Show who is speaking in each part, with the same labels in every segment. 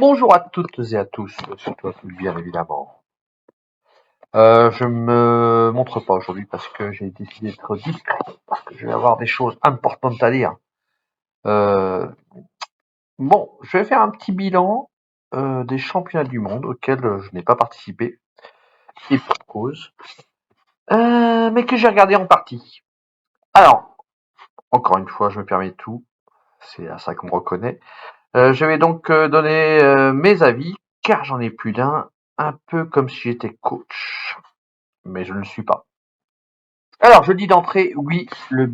Speaker 1: Bonjour à toutes et à tous, surtout à tous bien évidemment. Je me montre pas aujourd'hui parce que j'ai décidé d'être discret, parce que je vais avoir des choses importantes à dire. Euh, bon, je vais faire un petit bilan des championnats du monde auxquels je n'ai pas participé, et pour cause, mais que j'ai regardé en partie. Alors, encore une fois, je me permets tout, c'est à ça qu'on me reconnaît. Je vais donc donner mes avis, car j'en ai plus d'un, un peu comme si j'étais coach, mais je ne le suis pas. Alors, je dis d'entrée, oui, le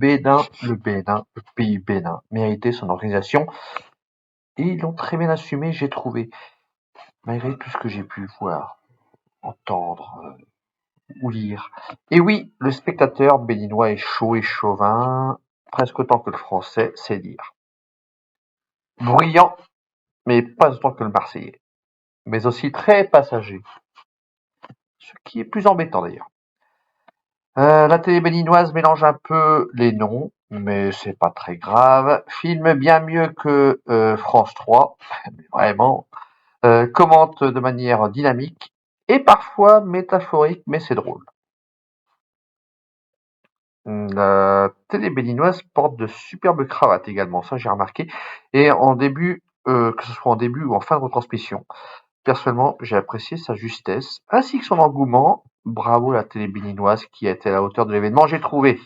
Speaker 1: pays Bénin, méritait son organisation, et ils l'ont très bien assumé, j'ai trouvé, malgré tout ce que j'ai pu voir, entendre ou lire. Et oui, le spectateur béninois est chaud et chauvin, presque autant que le français, c'est dire. Bruyant, mais pas autant que le marseillais, mais aussi très passager, ce qui est plus embêtant d'ailleurs. La télé béninoise mélange un peu les noms, mais c'est pas très grave. Filme bien mieux que France 3, mais vraiment. Commente de manière dynamique et parfois métaphorique, mais c'est drôle. La télé béninoise porte de superbes cravates également, ça j'ai remarqué. Et en début, que ce soit en début ou en fin de retransmission. Personnellement, j'ai apprécié sa justesse, ainsi que son engouement. Bravo la télé béninoise qui a été à la hauteur de l'événement, j'ai trouvé.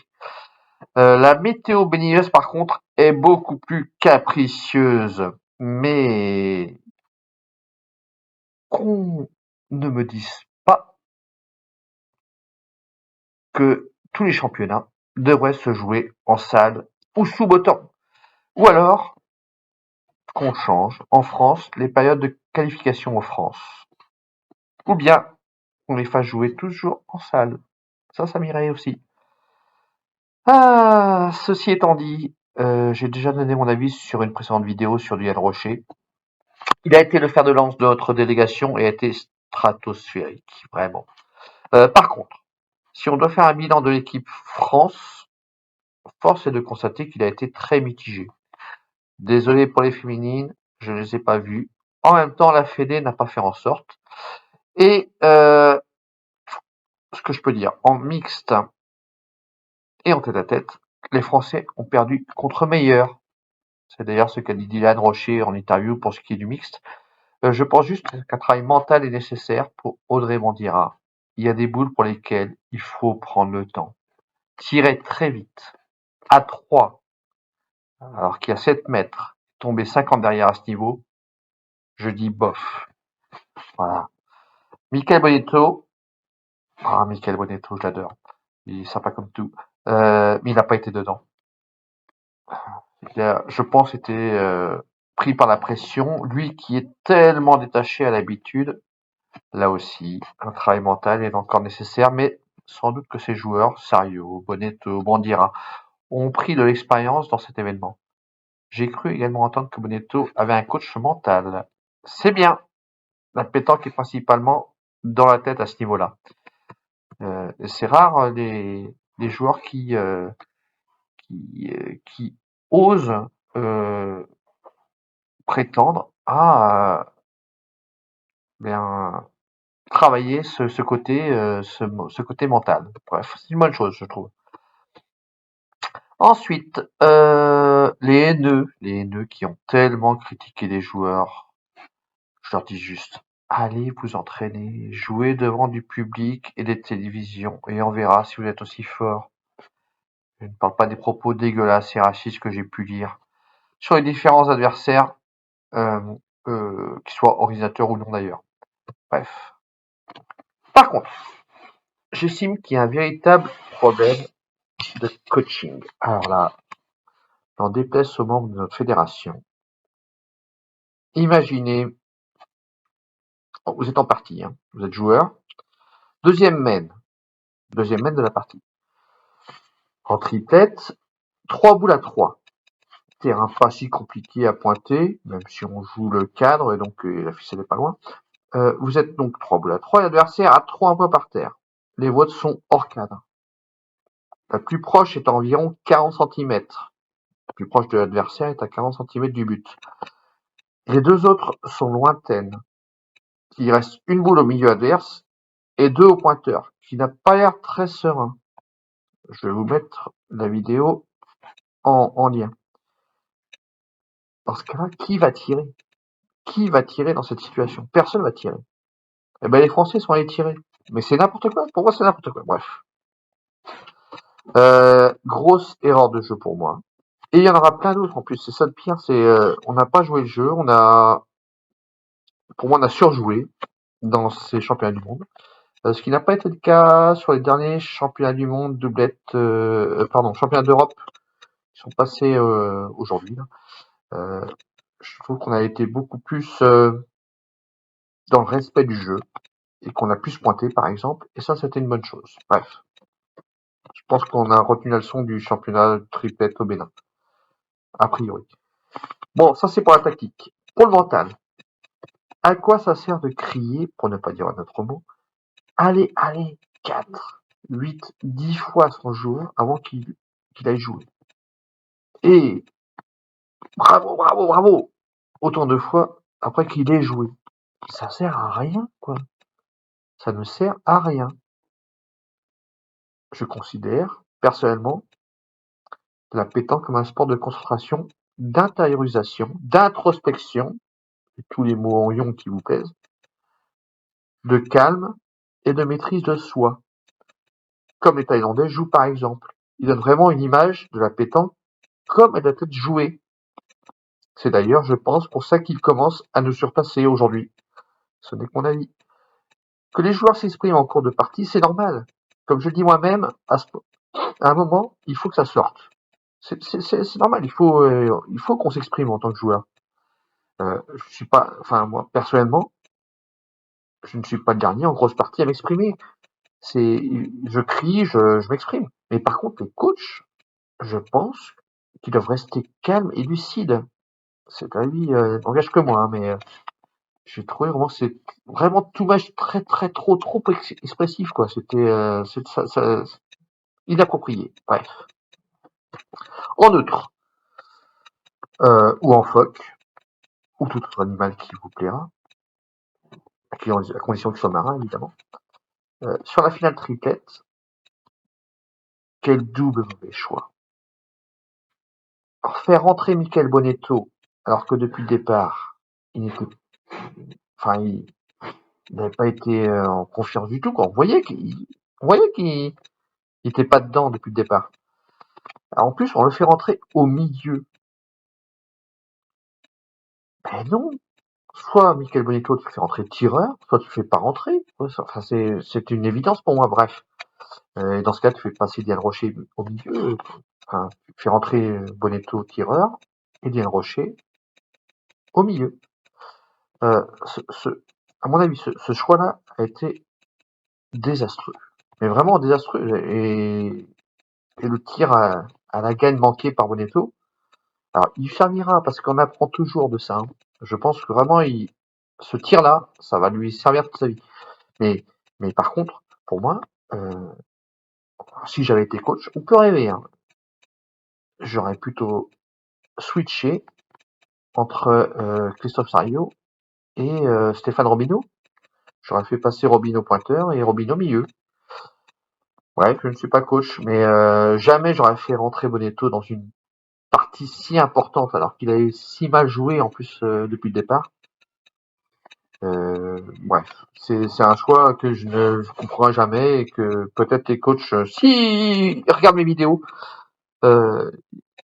Speaker 1: La météo béninoise, par contre, est beaucoup plus capricieuse. Mais qu'on ne me dise pas que tous les championnats devraient se jouer en salle ou sous beau temps. Ou alors qu'on change en France les périodes de qualification en France. Ou bien qu'on les fasse jouer toujours en salle. Ça m'irait aussi. Ah, ceci étant dit, j'ai déjà donné mon avis sur une précédente vidéo sur Yann Rocher. Il a été le fer de lance de notre délégation et a été stratosphérique, vraiment. Par contre, si on doit faire un bilan de l'équipe France, force est de constater qu'il a été très mitigé. Désolé pour les féminines, je ne les ai pas vues. En même temps, la Fédé n'a pas fait en sorte. Et ce que je peux dire, en mixte et en tête-à-tête, les Français ont perdu contre meilleurs. C'est d'ailleurs ce qu'a dit Dylan Rocher en interview pour ce qui est du mixte. Je pense juste qu'un travail mental est nécessaire pour Audrey Bandira. Il y a des boules pour lesquelles il faut prendre le temps. Tirer très vite, à 3, alors qu'il y a 7 mètres, tomber 50 derrière à ce niveau, je dis bof. Voilà. Michael Bonetto, Michael Bonetto, je l'adore. Il est sympa comme tout. Mais il n'a pas été dedans. Je pense, était pris par la pression. Lui qui est tellement détaché à l'habitude, là aussi, un travail mental est encore nécessaire, mais sans doute que ces joueurs, Sario, Bonetto, Bandira, ont pris de l'expérience dans cet événement. J'ai cru également entendre que Bonetto avait un coach mental. C'est bien. La pétanque est principalement dans la tête à ce niveau-là. C'est rare les joueurs qui osent prétendre à bien travailler ce côté mental. Bref, c'est une bonne chose, je trouve. Ensuite, les haineux qui ont tellement critiqué les joueurs, je leur dis juste, allez vous entraîner, jouez devant du public et des télévisions, et on verra si vous êtes aussi fort. Je ne parle pas des propos dégueulasses et racistes que j'ai pu lire sur les différents adversaires, euh, qu'ils soient organisateurs ou non d'ailleurs. Bref. Par contre, j'estime qu'il y a un véritable problème de coaching. Alors là, n'en déplaise aux membres de notre fédération. Imaginez, vous êtes en partie, hein, vous êtes joueur. Deuxième main de la partie. En triplette, 3 boules à 3. Terrain pas si compliqué à pointer, même si on joue le cadre et donc la ficelle n'est pas loin. Vous êtes donc 3 boules à 3 et l'adversaire a 3 points par terre. Les vôtres sont hors cadre. La plus proche est à environ 40 cm. La plus proche de l'adversaire est à 40 cm du but. Les deux autres sont lointaines. Il reste une boule au milieu adverse et deux au pointeur, qui n'a pas l'air très serein. Je vais vous mettre la vidéo en lien. Dans ce cas-là, qui va tirer? Qui va tirer dans cette situation? Personne va tirer. Eh ben, les Français sont allés tirer. Mais c'est n'importe quoi. Pour moi, c'est n'importe quoi. Bref. Grosse erreur de jeu pour moi. Et il y en aura plein d'autres en plus. C'est ça le pire, c'est on n'a pas joué le jeu. Pour moi, on a surjoué dans ces championnats du monde. Ce qui n'a pas été le cas sur les derniers championnats du monde championnats d'Europe qui sont passés aujourd'hui. Je trouve qu'on a été beaucoup plus dans le respect du jeu et qu'on a pu se pointer, par exemple. Et ça, c'était une bonne chose. Bref, je pense qu'on a retenu la leçon du championnat triplette au Bénin, a priori. Bon, ça c'est pour la tactique. Pour le mental, à quoi ça sert de crier, pour ne pas dire un autre mot, allez, allez, 4, 8, 10 fois son joueur avant qu'il aille jouer. Et bravo, bravo, bravo, autant de fois après qu'il ait joué. Ça sert à rien, quoi. Ça ne sert à rien. Je considère, personnellement, la pétanque comme un sport de concentration, d'intériorisation, d'introspection, tous les mots en ion qui vous plaisent, de calme et de maîtrise de soi. Comme les Thaïlandais jouent par exemple. Ils donnent vraiment une image de la pétanque comme elle doit être jouée. C'est d'ailleurs, je pense, pour ça qu'ils commencent à nous surpasser aujourd'hui. Ce n'est que mon avis. Que les joueurs s'expriment en cours de partie, c'est normal. Comme je dis moi-même, à un moment, il faut que ça sorte. C'est normal, il faut qu'on s'exprime en tant que joueur. Je suis pas, enfin moi personnellement, je ne suis pas le dernier en grosse partie à m'exprimer. Je crie, je m'exprime. Mais par contre, les coachs, je pense qu'ils doivent rester calmes et lucides. Cet avis n'engage que moi, hein, mais j'ai trouvé vraiment c'est vraiment tout match très très trop expressif quoi. C'était inapproprié. Bref. En neutre ou en phoque ou tout autre animal qui vous plaira, à condition qu'il soit marin évidemment. Sur la finale triplette, quel double mauvais choix. Alors, faire rentrer Michael Bonetto alors que depuis le départ, il n'était, enfin, il n'avait pas été en confiance du tout. Quoi. On voyait qu'il n'était pas dedans depuis le départ. Alors, en plus, on le fait rentrer au milieu. Ben non. Soit Michael Bonetto te fait rentrer tireur, soit tu fais pas rentrer. Enfin, c'est une évidence pour moi. Bref. Et dans ce cas, tu fais passer Diane Rocher au milieu. Enfin, tu fais rentrer Bonetto tireur et Diane Rocher au milieu. Euh, ce, ce- à mon avis, ce choix-là a été désastreux. Mais vraiment désastreux. Et le tir à la gagne manqué par Bonetto, alors il servira parce qu'on apprend toujours de ça. Hein. Je pense que vraiment, ce tir-là, ça va lui servir toute sa vie. Mais, mais par contre, pour moi, si j'avais été coach, on peut rêver. Hein. J'aurais plutôt switché entre Christophe Sario et Stéphane Robineau. J'aurais fait passer Robineau pointeur et Robineau milieu. Ouais, je ne suis pas coach, mais jamais j'aurais fait rentrer Bonetto dans une partie si importante alors qu'il avait si mal joué en plus depuis le départ. Bref, c'est un choix que je ne comprendrai jamais et que peut-être les coachs, si ils regardent mes vidéos, euh,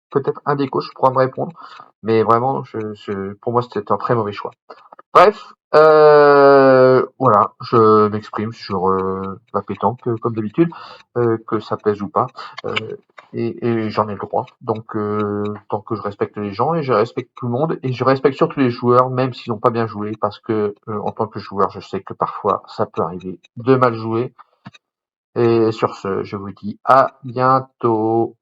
Speaker 1: peut-être un des coachs pourra me répondre, mais vraiment, pour moi, c'était un très mauvais choix. Bref, voilà, je m'exprime sur la pétanque comme d'habitude, que ça plaise ou pas, euh, et j'en ai le droit. Donc, tant que je respecte les gens et je respecte tout le monde et je respecte surtout les joueurs, même s'ils n'ont pas bien joué, parce que en tant que joueur, je sais que parfois ça peut arriver de mal jouer. Et sur ce, je vous dis à bientôt.